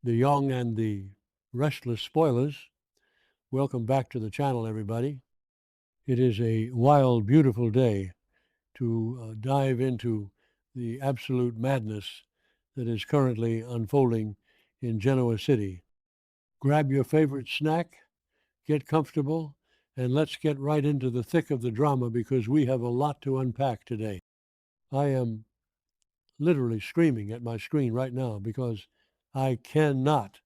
the young and the restless spoilers. Welcome back to the channel, everybody. It is a wild, beautiful day to dive into the absolute madness that is currently unfolding in Genoa City. Grab your favorite snack, get comfortable, and let's get right into the thick of the drama because we have a lot to unpack today. I am literally screaming at my screen right now because I cannot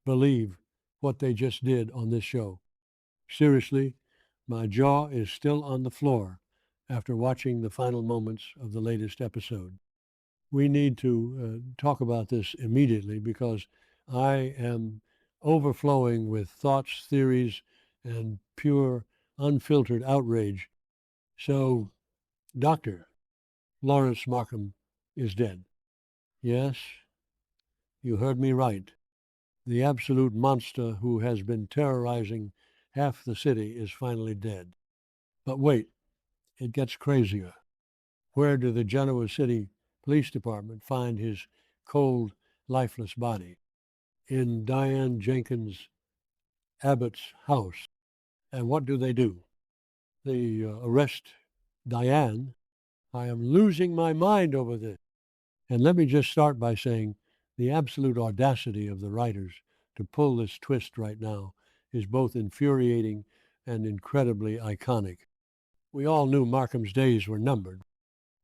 believe what they just did on this show. Seriously, my jaw is still on the floor after watching the final moments of the latest episode. We need to talk about this immediately because I am overflowing with thoughts, theories, and pure, unfiltered outrage. So, Dr. Lawrence Markham is dead. Yes, you heard me right. The absolute monster who has been terrorizing half the city is finally dead. But wait, it gets crazier. Where did the Genoa City Police Department find his cold, lifeless body? In Diane Jenkins Abbott's house. And what do? They arrest Diane. I am losing my mind over this. And let me just start by saying the absolute audacity of the writers to pull this twist right now is both infuriating and incredibly iconic. We all knew Markham's days were numbered.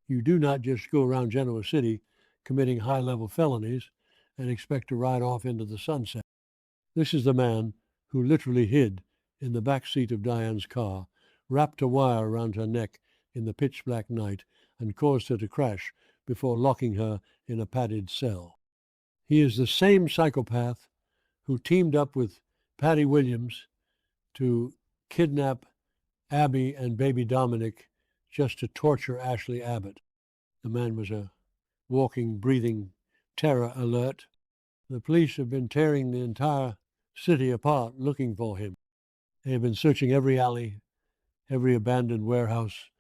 You do not just go around Genoa City committing high-level felonies and expect to ride off into the sunset. This is the man who literally hid in the back seat of Diane's car, wrapped a wire around her neck in the pitch-black night, and caused her to crash before locking her in a padded cell. He is the same psychopath who teamed up with Patty Williams to kidnap Abby and baby Dominic just to torture Ashley Abbott. The man was a walking, breathing terror alert. The police have been tearing the entire city apart looking for him. They have been searching every alley, every abandoned warehouse,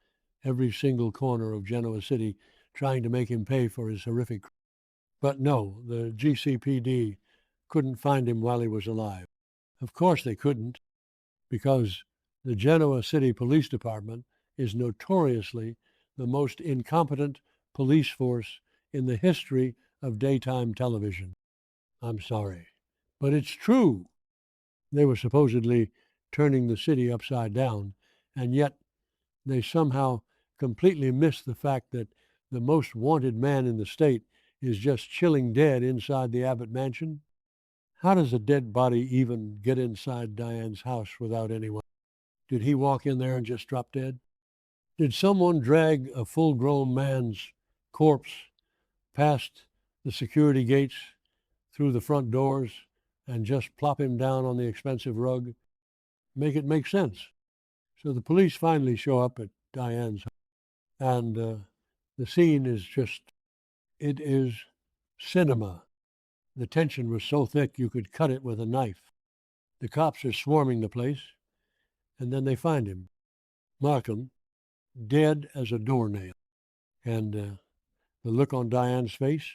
every single corner of Genoa City, trying to make him pay for his horrific. But no, the GCPD couldn't find him while he was alive. Of course they couldn't, because the Genoa City Police Department is notoriously the most incompetent police force in the history of daytime television. I'm sorry, but it's true. They were supposedly turning the city upside down, and yet they somehow completely missed the fact that the most wanted man in the state is just chilling dead inside the Abbott mansion. How does a dead body even get inside Diane's house without anyone? Did he walk in there and just drop dead? Did someone drag a full-grown man's corpse past the security gates, through the front doors, and just plop him down on the expensive rug? Make it make sense. So the police finally show up at Diane's house, and the scene is just, it is cinema. The tension was so thick you could cut it with a knife. The cops are swarming the place, and then they find him, Markham, dead as a doornail. And the look on Diane's face,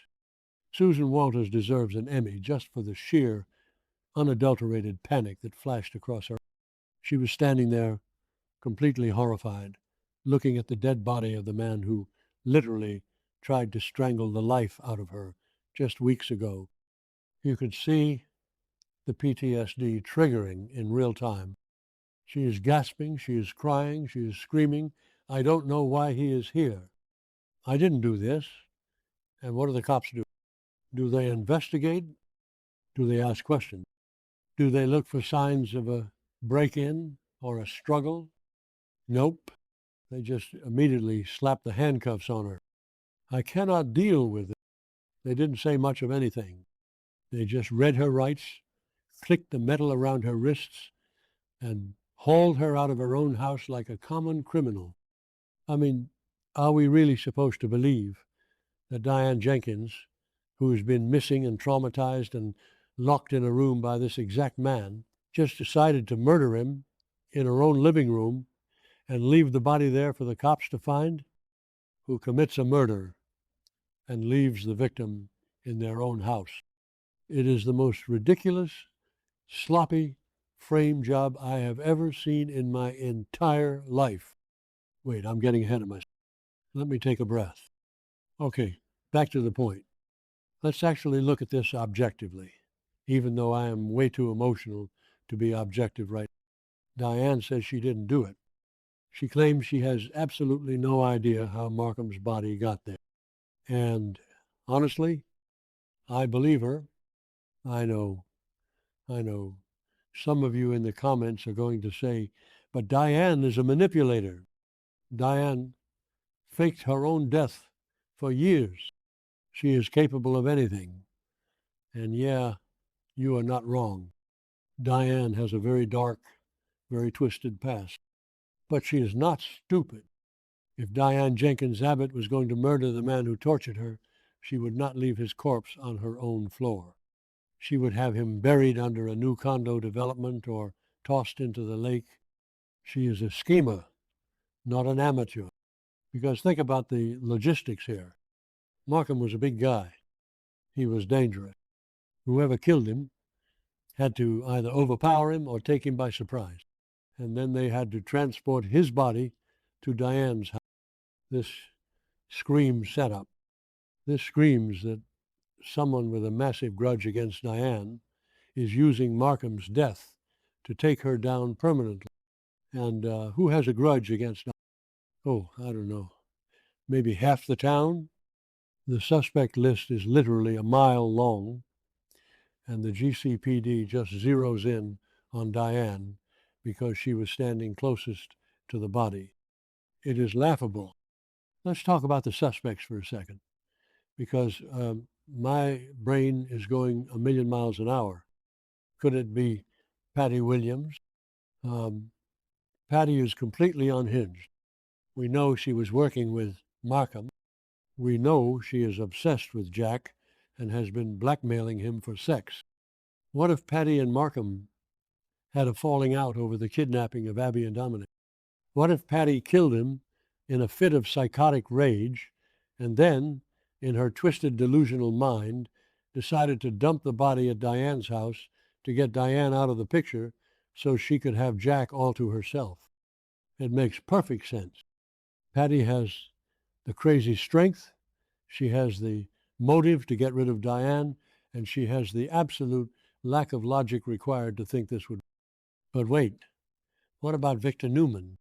Susan Walters deserves an Emmy just for the sheer, unadulterated panic that flashed across her. She was standing there, completely horrified, looking at the dead body of the man who literally tried to strangle the life out of her just weeks ago. You could see the PTSD triggering in real time. She is gasping, she is crying, she is screaming, "I don't know why he is here. I didn't do this." And what do the cops do? Do they investigate? Do they ask questions? Do they look for signs of a break-in or a struggle? Nope. They just immediately slap the handcuffs on her. I cannot deal with it. They didn't say much of anything. They just read her rights, clicked the metal around her wrists, and hauled her out of her own house like a common criminal. I mean, are we really supposed to believe that Diane Jenkins, who's been missing and traumatized and locked in a room by this exact man, just decided to murder him in her own living room and leave the body there for the cops to find? Who commits a murder and leaves the victim in their own house? It is the most ridiculous, sloppy frame job I have ever seen in my entire life. Wait, I'm getting ahead of myself. Let me take a breath. Okay, back to the point. Let's actually look at this objectively, even though I am way too emotional to be objective right now. Diane says she didn't do it. She claims she has absolutely no idea how Markham's body got there. And honestly, I believe her. I know some of you in the comments are going to say, but Diane is a manipulator. Diane faked her own death for years. She is capable of anything. And yeah, you are not wrong. Diane has a very dark, very twisted past. But she is not stupid. If Diane Jenkins Abbott was going to murder the man who tortured her, she would not leave his corpse on her own floor. She would have him buried under a new condo development or tossed into the lake. She is a schemer, not an amateur. Because think about the logistics here. Markham was a big guy. He was dangerous. Whoever killed him had to either overpower him or take him by surprise. And then they had to transport his body to Diane's house. This screams setup. This screams that someone with a massive grudge against Diane is using Markham's death to take her down permanently. And who has a grudge against Diane? Oh, I don't know. Maybe half the town? The suspect list is literally a mile long, and the GCPD just zeroes in on Diane because she was standing closest to the body. It is laughable. Let's talk about the suspects for a second, because my brain is going a million miles an hour. Could it be Patty Williams? Patty is completely unhinged. We know she was working with Markham. We know she is obsessed with Jack and has been blackmailing him for sex. What if Patty and Markham had a falling out over the kidnapping of Abby and Dominic? What if Patty killed him in a fit of psychotic rage and then, in her twisted delusional mind, decided to dump the body at Diane's house to get Diane out of the picture so she could have Jack all to herself? It makes perfect sense. Patty has the crazy strength, she has the motive to get rid of Diane, and she has the absolute lack of logic required to think this would. But wait, what about Victor Newman?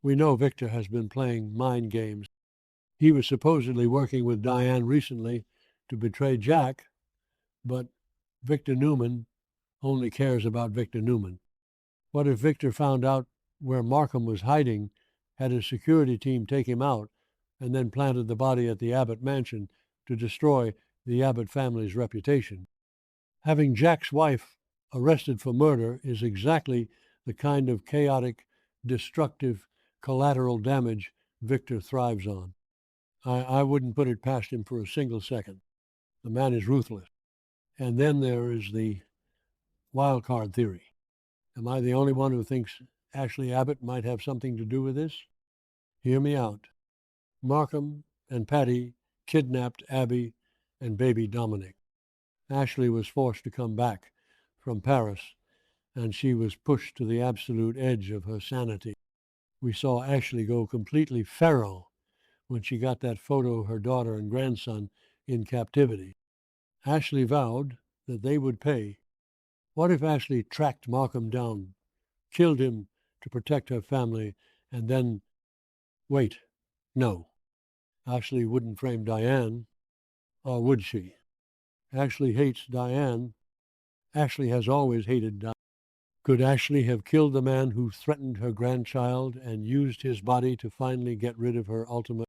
We know Victor has been playing mind games. He was supposedly working with Diane recently to betray Jack, but Victor Newman only cares about Victor Newman. What if Victor found out where Markham was hiding, had his security team take him out, and then planted the body at the Abbott mansion to destroy the Abbott family's reputation? Having Jack's wife arrested for murder is exactly the kind of chaotic, destructive, collateral damage Victor thrives on. I wouldn't put it past him for a single second. The man is ruthless. And then there is the wild card theory. Am I the only one who thinks Ashley Abbott might have something to do with this? Hear me out. Markham and Patty kidnapped Abby and baby Dominic. Ashley was forced to come back from Paris, and she was pushed to the absolute edge of her sanity. We saw Ashley go completely feral when she got that photo of her daughter and grandson in captivity. Ashley vowed that they would pay. What if Ashley tracked Markham down, killed him to protect her family, and then... Wait, no. Ashley wouldn't frame Diane, or would she? Ashley hates Diane. Ashley has always hated Diane. Could Ashley have killed the man who threatened her grandchild and used his body to finally get rid of her ultimate...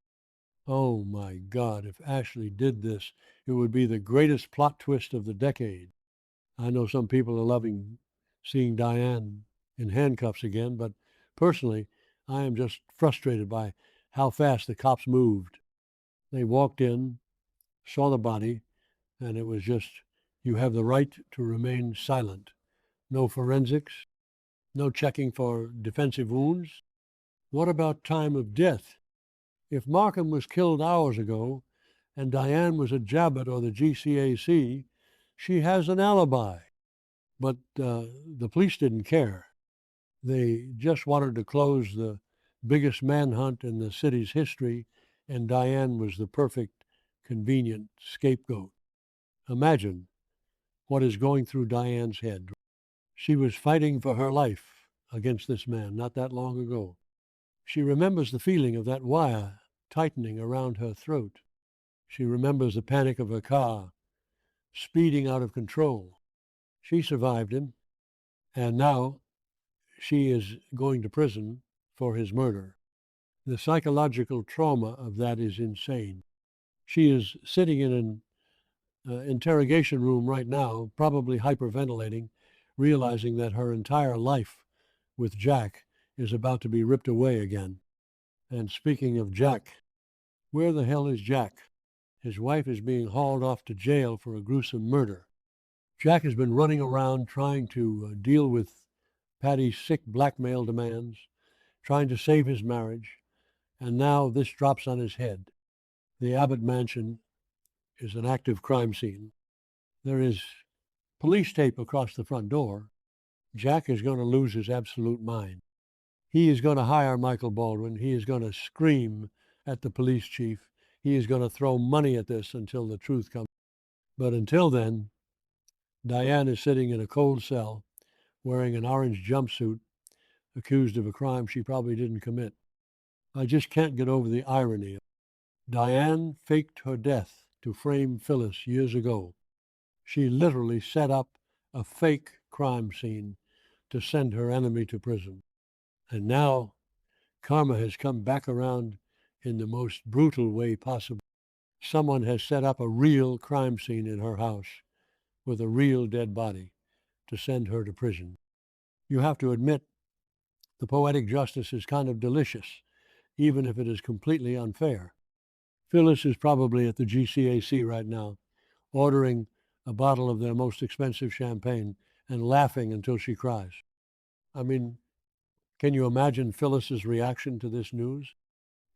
Oh my God, if Ashley did this, it would be the greatest plot twist of the decade. I know some people are loving seeing Diane in handcuffs again, but personally, I am just frustrated by how fast the cops moved. They walked in, saw the body, and it was just, you have the right to remain silent. No forensics, no checking for defensive wounds. What about time of death? If Markham was killed hours ago and Diane was at Jabbot or the GCAC, She has an alibi. But the police didn't care. They just wanted to close the biggest manhunt in the city's history, and Diane was the perfect, convenient scapegoat. Imagine what is going through Diane's head. She was fighting for her life against this man not that long ago. She remembers the feeling of that wire tightening around her throat. She remembers the panic of her car speeding out of control. She survived him, and now she is going to prison for his murder. The psychological trauma of that is insane. She is sitting in an interrogation room right now, probably hyperventilating, realizing that her entire life with Jack is about to be ripped away again. And speaking of Jack, where the hell is Jack? His wife is being hauled off to jail for a gruesome murder. Jack has been running around trying to deal with Patty's sick blackmail demands, trying to save his marriage, and now this drops on his head. The Abbott mansion is an active crime scene. There is police tape across the front door. Jack is going to lose his absolute mind. He is going to hire Michael Baldwin. He is going to scream at the police chief. He is going to throw money at this until the truth comes. But until then, Diane is sitting in a cold cell, wearing an orange jumpsuit, accused of a crime she probably didn't commit. I just can't get over the irony. Diane faked her death to frame Phyllis years ago. She literally set up a fake crime scene to send her enemy to prison. And now karma has come back around in the most brutal way possible. Someone has set up a real crime scene in her house with a real dead body to send her to prison. You have to admit, the poetic justice is kind of delicious, even if it is completely unfair. Phyllis is probably at the GCAC right now, ordering a bottle of their most expensive champagne and laughing until she cries. I mean, can you imagine Phyllis's reaction to this news?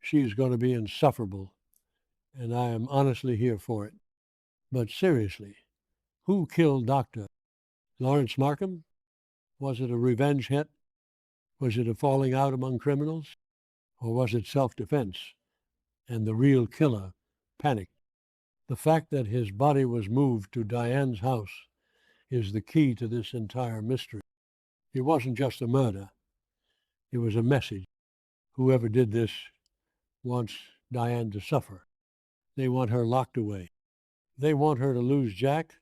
She is going to be insufferable, and I am honestly here for it. But seriously, who killed Dr. Lawrence Markham? Was it a revenge hit? Was it a falling out among criminals? Or was it self-defense and the real killer panicked? The fact that his body was moved to Diane's house is the key to this entire mystery. It wasn't just a murder. It was a message. Whoever did this wants Diane to suffer. They want her locked away. They want her to lose Jack,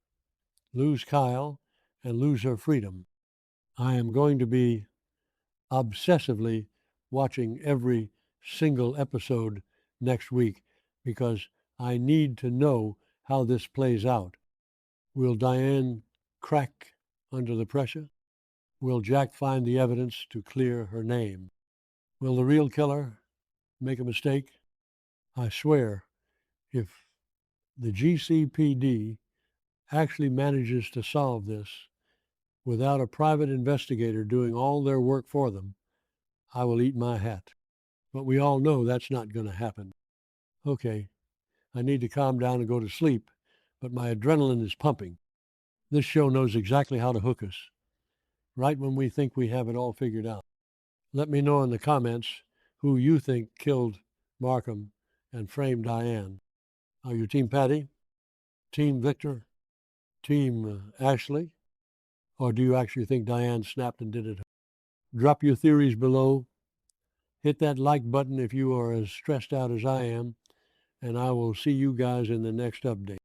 lose Kyle, and lose her freedom. I am going to be obsessively watching every single episode next week because I need to know how this plays out. Will Diane crack under the pressure? Will Jack find the evidence to clear her name? Will the real killer make a mistake? I swear, if the GCPD actually manages to solve this without a private investigator doing all their work for them, I will eat my hat. But we all know that's not going to happen. Okay, I need to calm down and go to sleep, but my adrenaline is pumping. This show knows exactly how to hook us, right when we think we have it all figured out. Let me know in the comments who you think killed Markham and framed Diane. Are you Team Patty, Team Victor, Team Ashley, or do you actually think Diane snapped and did it? Drop your theories below. Hit that like button if you are as stressed out as I am, and I will see you guys in the next update.